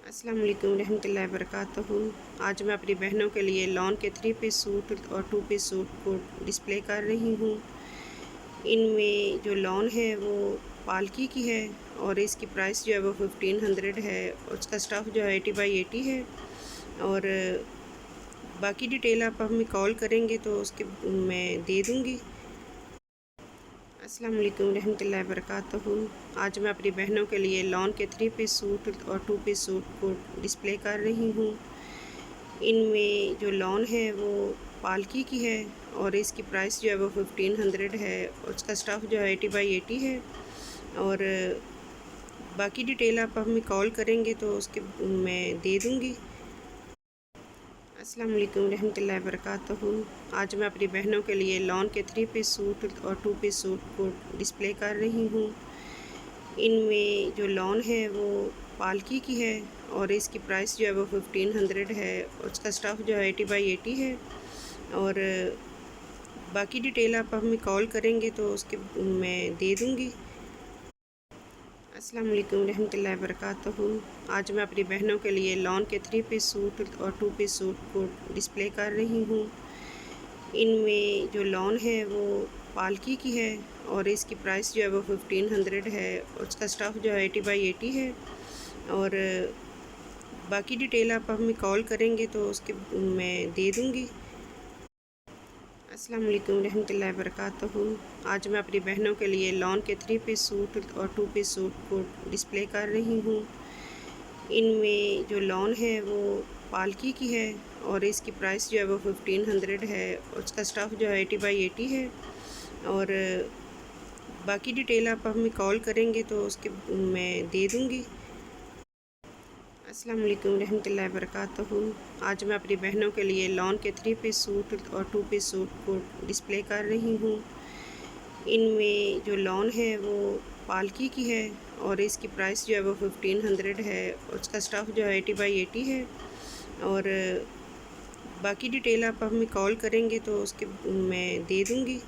अस्सलाम वालेकुम रहमतुल्लाहि व बरकातहू। आज मैं अपनी बहनों के लिए लॉन के 3 पीस सूट और 2 पीस सूट को डिस्प्ले कर रही हूँ। इनमें जो लॉन है वो पालकी की है और इसकी प्राइस जो है वो 1500 है। उसका स्टफ़ जो है 80x80 है। और बाकी डिटेल आप हमें कॉल करेंगे तो उसके मैं दे दूँगी। अस्सलाम वालेकुम रहमतुल्लाहि व बरकातहू। आज मैं अपनी बहनों के लिए लॉन के 3 पीस सूट और 2 पीस सूट को डिस्प्ले कर रही हूँ। इनमें जो लॉन है वो पालकी की है और इसकी प्राइस जो है वो 1500 है। उसका स्टफ़ जो है 80x80 है। और बाकी डिटेल आप हमें कॉल करेंगे तो उसके मैं दे दूँगी। अस्सलाम वालेकुम रहमतुल्लाहि व बरकातहू। आज मैं अपनी बहनों के लिए लॉन के 3 पीस सूट और 2 पीस सूट को डिस्प्ले कर रही हूँ। इनमें जो लॉन है वो पालकी की है और इसकी प्राइस जो है वो 1500 है। उसका स्टफ़ जो है 80x80 है। और बाकी डिटेल आप हमें कॉल करेंगे तो उसके मैं दे दूँगी। अस्सलाम वालेकुम रहमतुल्लाहि व बरकातहू। आज मैं अपनी बहनों के लिए लॉन के 3 पीस सूट और 2 पीस सूट को डिस्प्ले कर रही हूँ। इनमें जो लॉन है वो पालकी की है और इसकी प्राइस जो है वो 1500 है। उसका स्टफ़ जो है 80x80 है। और बाकी डिटेल आप हमें कॉल करेंगे तो उसके मैं दे दूँगी। अस्सलाम वालेकुम रहमतुल्लाहि व बरकातहू। आज मैं अपनी बहनों के लिए लॉन के 3 पीस सूट और 2 पीस सूट को डिस्प्ले कर रही हूँ। इनमें जो लॉन है वो पालकी की है और इसकी प्राइस जो है वो 1500 है। उसका स्टफ़ जो है 80x80 है। और बाकी डिटेल आप हमें कॉल करेंगे तो उसके मैं दे दूँगी। अस्सलाम वालेकुम रहमतुल्लाहि व बरकातहू। आज मैं अपनी बहनों के लिए लॉन के 3 पीस सूट और 2 पीस सूट को डिस्प्ले कर रही हूँ। इनमें जो लॉन है वो पालकी की है और इसकी प्राइस जो है वो 1500 है। उसका स्टफ़ जो है 80x80 है। और बाकी डिटेल आप हमें कॉल करेंगे तो उसके मैं दे दूँगी।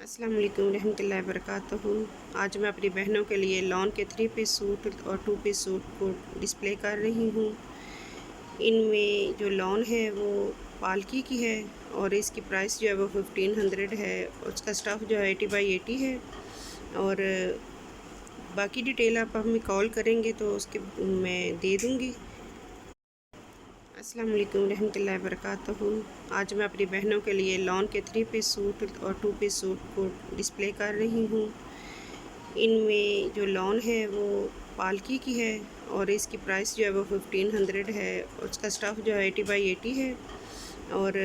अस्सलाम वालेकुम रहमतुल्लाहि व बरकातहू। आज मैं अपनी बहनों के लिए लॉन के 3 पीस सूट और 2 पीस सूट को डिस्प्ले कर रही हूँ। इनमें जो लॉन है वो पालकी की है और इसकी प्राइस जो है वो 1500 है। उसका स्टफ़ जो है 80x80 है। और बाकी डिटेल आप हमें कॉल करेंगे तो उसके मैं दे दूँगी। अस्सलाम वालेकुम रहमतुल्लाहि व बरकातहू। आज मैं अपनी बहनों के लिए लॉन के 3 पीस सूट और 2 पीस सूट को डिस्प्ले कर रही हूँ। इनमें जो लॉन है वो पालकी की है और इसकी प्राइस जो है वो 1500 है। उसका स्टफ़ जो है 80x80 है। और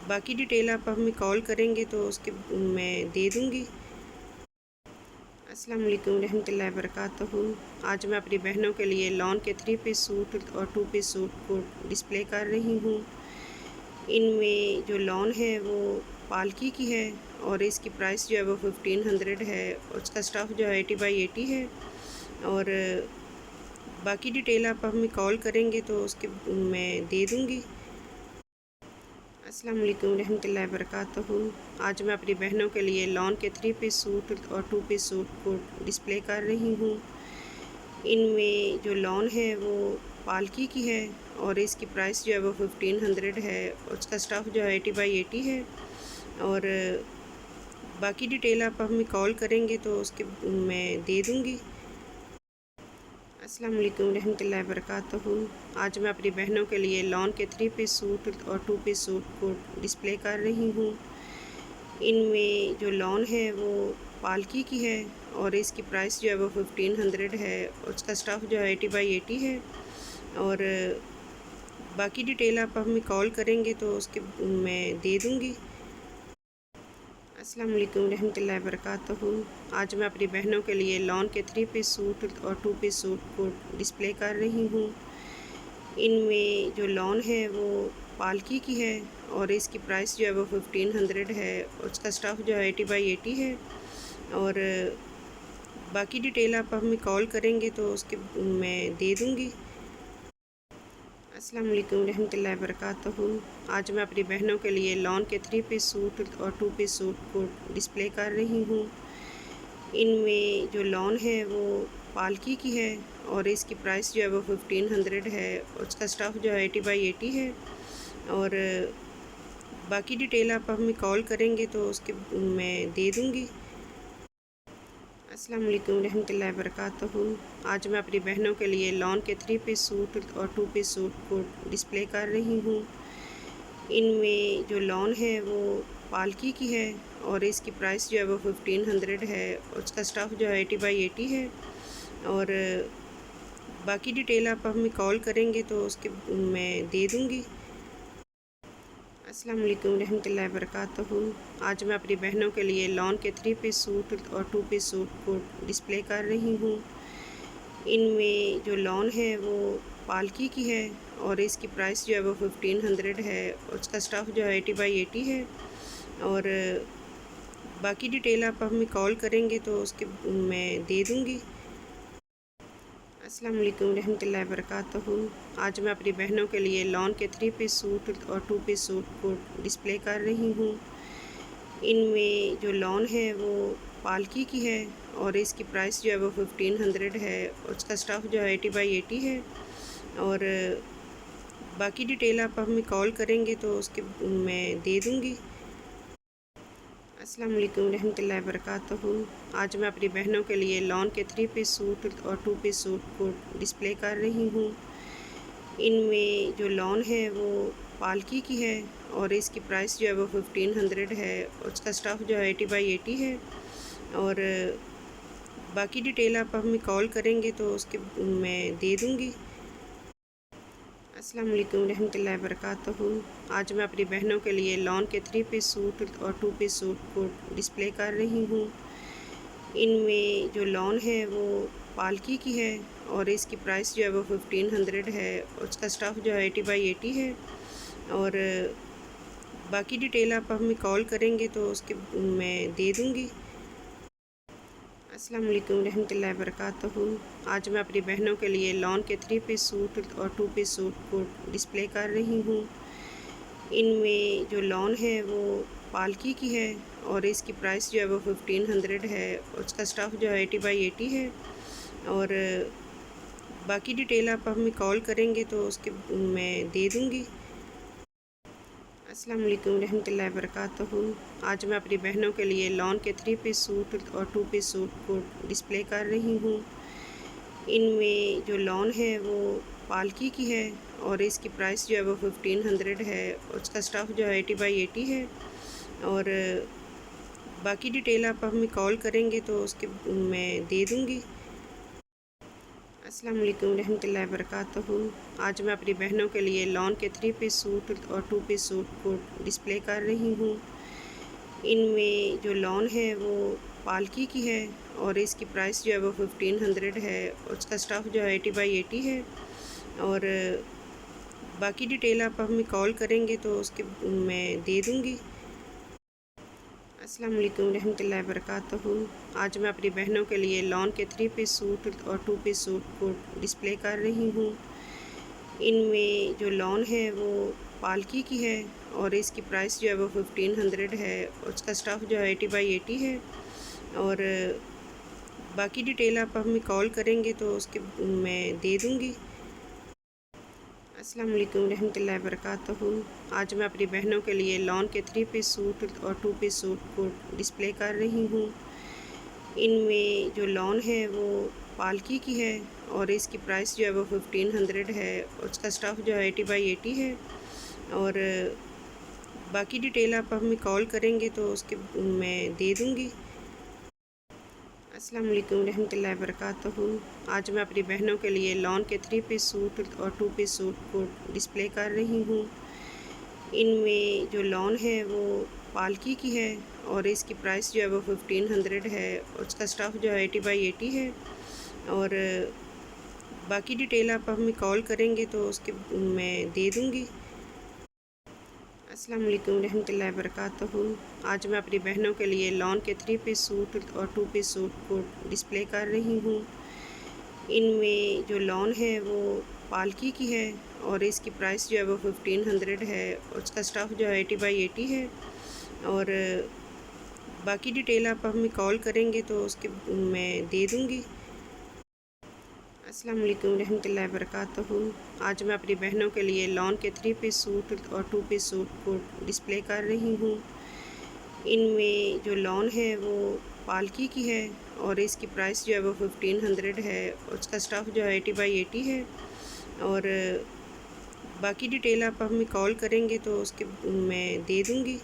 बाकी डिटेल आप हमें कॉल करेंगे तो उसके मैं दे दूँगी। अस्सलाम वालेकुम रहमतुल्लाहि व बरकातहू। आज मैं अपनी बहनों के लिए लॉन के 3 पीस सूट और 2 पीस सूट को डिस्प्ले कर रही हूँ। इनमें जो लॉन है वो पालकी की है और इसकी प्राइस जो है वो 1500 है। उसका स्टफ़ जो है 80x80 है। और बाकी डिटेल आप हमें कॉल करेंगे तो उसके मैं दे दूँगी। अस्सलाम वालेकुम रहमतुल्लाहि व बरकातहू। आज मैं अपनी बहनों के लिए लॉन के 3 पीस सूट और 2 पीस सूट को डिस्प्ले कर रही हूँ। इनमें जो लॉन है वो पालकी की है और इसकी प्राइस जो है वो 1500 है। उसका स्टफ़ जो है 80x80 है। और बाकी डिटेल आप हमें कॉल करेंगे तो उसके मैं दे दूँगी। अस्सलाम वालेकुम रहमतुल्लाहि व बरकातहू। आज मैं अपनी बहनों के लिए लॉन के 3 पीस सूट और 2 पीस सूट को डिस्प्ले कर रही हूँ। इनमें जो लॉन है वो पालकी की है और इसकी प्राइस जो है वो 1500 है। उसका स्टफ़ जो है 80x80 है। और बाकी डिटेल आप हमें कॉल करेंगे तो उसके मैं दे दूँगी। अस्सलाम वालेकुम रहमतुल्लाहि व बरकातहू। आज मैं अपनी बहनों के लिए लॉन के 3 पीस सूट और 2 पीस सूट को डिस्प्ले कर रही हूँ। इनमें जो लॉन है वो पालकी की है और इसकी प्राइस जो है वो 1500 है। उसका स्टफ़ जो है 80x80 है। और बाकी डिटेल आप हमें कॉल करेंगे तो उसके मैं दे दूँगी। अस्सलाम वालेकुम रहमतुल्लाहि व बरकातहू। आज मैं अपनी बहनों के लिए लॉन के 3 पीस सूट और 2 पीस सूट को डिस्प्ले कर रही हूँ। इनमें जो लॉन है वो पालकी की है और इसकी प्राइस जो है वो 1500 है। उसका स्टफ़ जो है 80/80 है। और बाकी डिटेल आप हमें कॉल करेंगे तो उसके मैं दे दूँगी। अस्सलाम वालेकुम रहमतुल्लाहि वबरकातुहू। आज मैं अपनी बहनों के लिए लॉन के 3 पीस सूट और 2 पीस सूट को डिस्प्ले कर रही हूँ। इनमें जो लॉन है वो पालकी की है और इसकी प्राइस जो है वो 1500 है। उसका स्टफ़ जो है 80/80 है। और बाकी डिटेल आप हमें कॉल करेंगे तो उसके मैं दे दूँगी। अस्सलाम वालेकुम रहमतुल्लाहि वबरकातुहू। आज मैं अपनी बहनों के लिए लॉन के 3 पीस सूट और 2 पीस सूट को डिस्प्ले कर रही हूँ। इनमें जो लॉन है वो पालकी की है और इसकी प्राइस जो है वो 1500 है। उसका स्टफ़ जो है 80/80 है। और बाकी डिटेल आप हमें कॉल करेंगे तो उसके मैं दे दूँगी। अस्सलाम वालेकुम रहमतुल्लाहि वबरकातुहू। आज मैं अपनी बहनों के लिए लॉन के 3 पीस सूट और 2 पीस सूट को डिस्प्ले कर रही हूँ। इनमें जो लॉन है वो पालकी की है और इसकी प्राइस जो है वो 1500 है। उसका स्टफ़ जो है 80/80 है। और बाकी डिटेल आप हमें कॉल करेंगे तो उसके मैं दे दूँगी। अस्सलाम वालेकुम रहमतुल्लाहि वबरकातुहू। आज मैं अपनी बहनों के लिए लॉन के 3 पीस सूट और 2 पीस सूट को डिस्प्ले कर रही हूँ। इनमें जो लॉन है वो पालकी की है और इसकी प्राइस जो है वो 1500 है। उसका स्टफ़ जो है 80/80 है। और बाकी डिटेल आप हमें कॉल करेंगे तो उसके मैं दे दूँगी। अस्सलाम वालेकुम रहमतुल्लाहि वबरकातुहू। आज मैं अपनी बहनों के लिए लॉन के 3 पीस सूट और 2 पीस सूट को डिस्प्ले कर रही हूँ। इनमें जो लॉन है वो पालकी की है और इसकी प्राइस जो है वो 1500 है। उसका स्टफ़ जो है 80/80 है। और बाकी डिटेल आप हमें कॉल करेंगे तो उसके मैं दे दूँगी। अस्सलाम वालेकुम रहमतुल्लाहि वबरकातुहू। आज मैं अपनी बहनों के लिए लॉन के 3 पीस सूट और 2 पीस सूट को डिस्प्ले कर रही हूँ। इनमें जो लॉन है वो पालकी की है और इसकी प्राइस जो है वो 1500 है। उसका स्टफ़ जो है 80/80 है। और बाकी डिटेल आप हमें कॉल करेंगे तो उसके मैं दे दूँगी। अस्सलाम वालेकुम रहमतुल्लाहि वबरकातुहू। आज मैं अपनी बहनों के लिए लॉन के 3 पीस सूट और 2 पीस सूट को डिस्प्ले कर रही हूँ। इनमें जो लॉन है वो पालकी की है और इसकी प्राइस जो है वो 1500 है। उसका स्टफ़ जो है 80/80 है। और बाकी डिटेल आप हमें कॉल करेंगे तो उसके मैं दे दूँगी। अस्सलाम वालेकुम रहमतुल्लाहि वबरकातुहू। आज मैं अपनी बहनों के लिए लॉन के 3 पीस सूट और 2 पीस सूट को डिस्प्ले कर रही हूँ। इनमें जो लॉन है वो पालकी की है और इसकी प्राइस जो है वो 1500 है। उसका स्टफ़ जो है 80/80 है। और बाकी डिटेल आप हमें कॉल करेंगे तो उसके मैं दे दूँगी। अस्सलाम वालेकुम रहमतुल्लाहि वबरकातुहू। आज मैं अपनी बहनों के लिए लॉन के 3 पीस सूट और 2 पीस सूट को डिस्प्ले कर रही हूँ। इनमें जो लॉन है वो पालकी की है और इसकी प्राइस जो है वो 1500 है। उसका स्टफ़ जो है 80/80 है। और बाकी डिटेल आप हमें कॉल करेंगे तो उसके मैं दे दूँगी। अस्सलाम वालेकुम रहमतुल्लाहि वबरकातुहू। आज मैं अपनी बहनों के लिए लॉन के 3 पीस सूट और 2 पीस सूट को डिस्प्ले कर रही हूँ। इनमें जो लॉन है वो पालकी की है और इसकी प्राइस जो है वो 1500 है। उसका स्टफ़ जो है 80/80 है। और बाकी डिटेल आप हमें कॉल करेंगे तो उसके मैं दे दूँगी। अस्सलाम वालेकुम रहमतुल्लाहि वबरकातुहू। आज मैं अपनी बहनों के लिए लॉन के 3 पीस सूट और 2 पीस सूट को डिस्प्ले कर रही हूँ। इनमें जो लॉन है वो पालकी की है और इसकी प्राइस जो है वो 1500 है। उसका स्टफ़ जो है 80/80 है। और बाकी डिटेल आप हमें कॉल करेंगे तो उसके मैं दे दूँगी। अस्सलाम वालेकुम रहमतुल्लाहि वबरकातुहू। आज मैं अपनी बहनों के लिए लॉन के 3 पीस सूट और 2 पीस सूट को डिस्प्ले कर रही हूँ। इनमें जो लॉन है वो पालकी की है और इसकी प्राइस जो है वो 1500 है। उसका स्टफ़ जो है 80/80 है। और बाकी डिटेल आप हमें कॉल करेंगे तो उसके मैं दे दूँगी। अस्सलाम वालेकुम रहमतुल्लाहि व बरकातहू। आज मैं अपनी बहनों के लिए लॉन के 3 पीस सूट और 2 पीस सूट को डिस्प्ले कर रही हूँ। इनमें जो लॉन है वो पालकी की है और इसकी प्राइस जो है वो 1500 है। उसका स्टफ़ जो है 80x80 है और बाकी डिटेल आप हमें कॉल करेंगे तो उसके मैं दे दूँगी।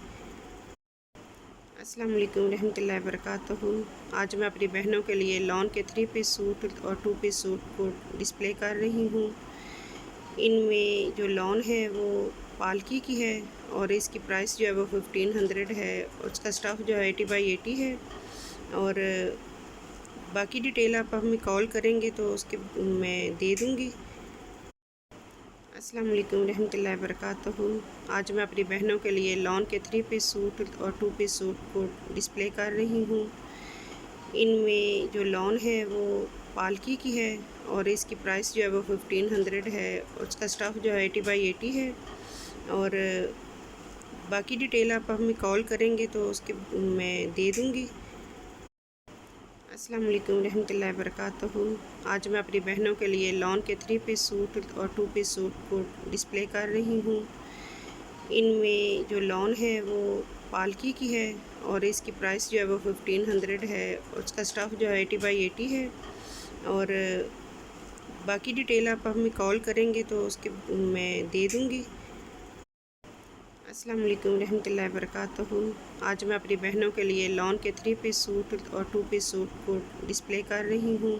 अस्सलाम वालेकुम रहमतुल्लाहि व बरकातहू। आज मैं अपनी बहनों के लिए लॉन के 3 पीस सूट और 2 पीस सूट को डिस्प्ले कर रही हूँ। इनमें जो लॉन है वो पालकी की है और इसकी प्राइस जो है वो 1500 है। उसका स्टफ़ जो है 80x80 है और बाकी डिटेल आप हमें कॉल करेंगे तो उसके मैं दे दूँगी। अस्सलाम वालेकुम रहमतुल्लाहि व बरकातहू। आज मैं अपनी बहनों के लिए लॉन के 3 पीस सूट और 2 पीस सूट को डिस्प्ले कर रही हूँ। इनमें जो लॉन है वो पालकी की है और इसकी प्राइस जो है वो 1500 है। उसका स्टफ़ जो है 80x80 है और बाकी डिटेल आप हमें कॉल करेंगे तो उसके मैं दे दूँगी। अस्सलाम वालेकुम रहमतुल्लाहि व बरकातहू। आज मैं अपनी बहनों के लिए लॉन के 3 पीस सूट और 2 पीस सूट को डिस्प्ले कर रही हूँ। इनमें जो लॉन है वो पालकी की है और इसकी प्राइस जो है वो 1500 है। उसका स्टफ़ जो है 80x80 है और बाकी डिटेल आप हमें कॉल करेंगे तो उसके मैं दे दूँगी। अस्सलाम वालेकुम रहमतुल्लाहि व बरकातहू। आज मैं अपनी बहनों के लिए लॉन के 3 पीस सूट और 2 पीस सूट को डिस्प्ले कर रही हूँ।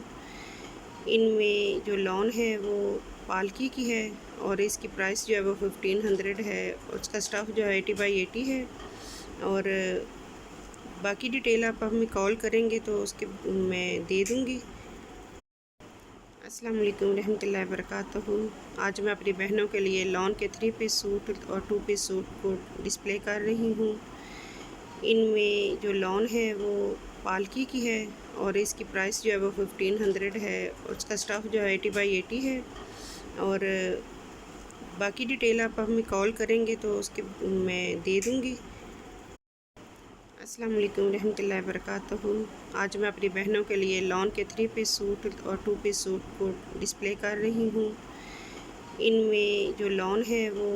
इनमें जो लॉन है वो पालकी की है और इसकी प्राइस जो है वो 1500 है। उसका स्टफ़ जो है 80x80 है और बाकी डिटेल आप हमें कॉल करेंगे तो उसके मैं दे दूँगी। अस्सलाम वालेकुम रहमतुल्लाहि व बरकातहू। आज मैं अपनी बहनों के लिए लॉन के 3 पीस सूट और 2 पीस सूट को डिस्प्ले कर रही हूँ। इनमें जो लॉन है वो पालकी की है और इसकी प्राइस जो है वो 1500 है। उसका स्टफ़ जो है 80x80 है और बाकी डिटेल आप हमें कॉल करेंगे तो उसके मैं दे दूँगी। अस्सलाम वालेकुम रहमतुल्लाहि व बरकातहू। आज मैं अपनी बहनों के लिए लॉन के 3 पीस सूट और 2 पीस सूट को डिस्प्ले कर रही हूँ। इनमें जो लॉन है वो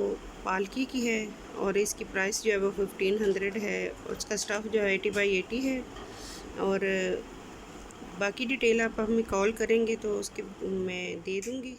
पालकी की है और इसकी प्राइस जो है वो 1500 है। उसका स्टफ़ जो है 80x80 है और बाकी डिटेल आप हमें कॉल करेंगे तो उसके मैं दे दूँगी।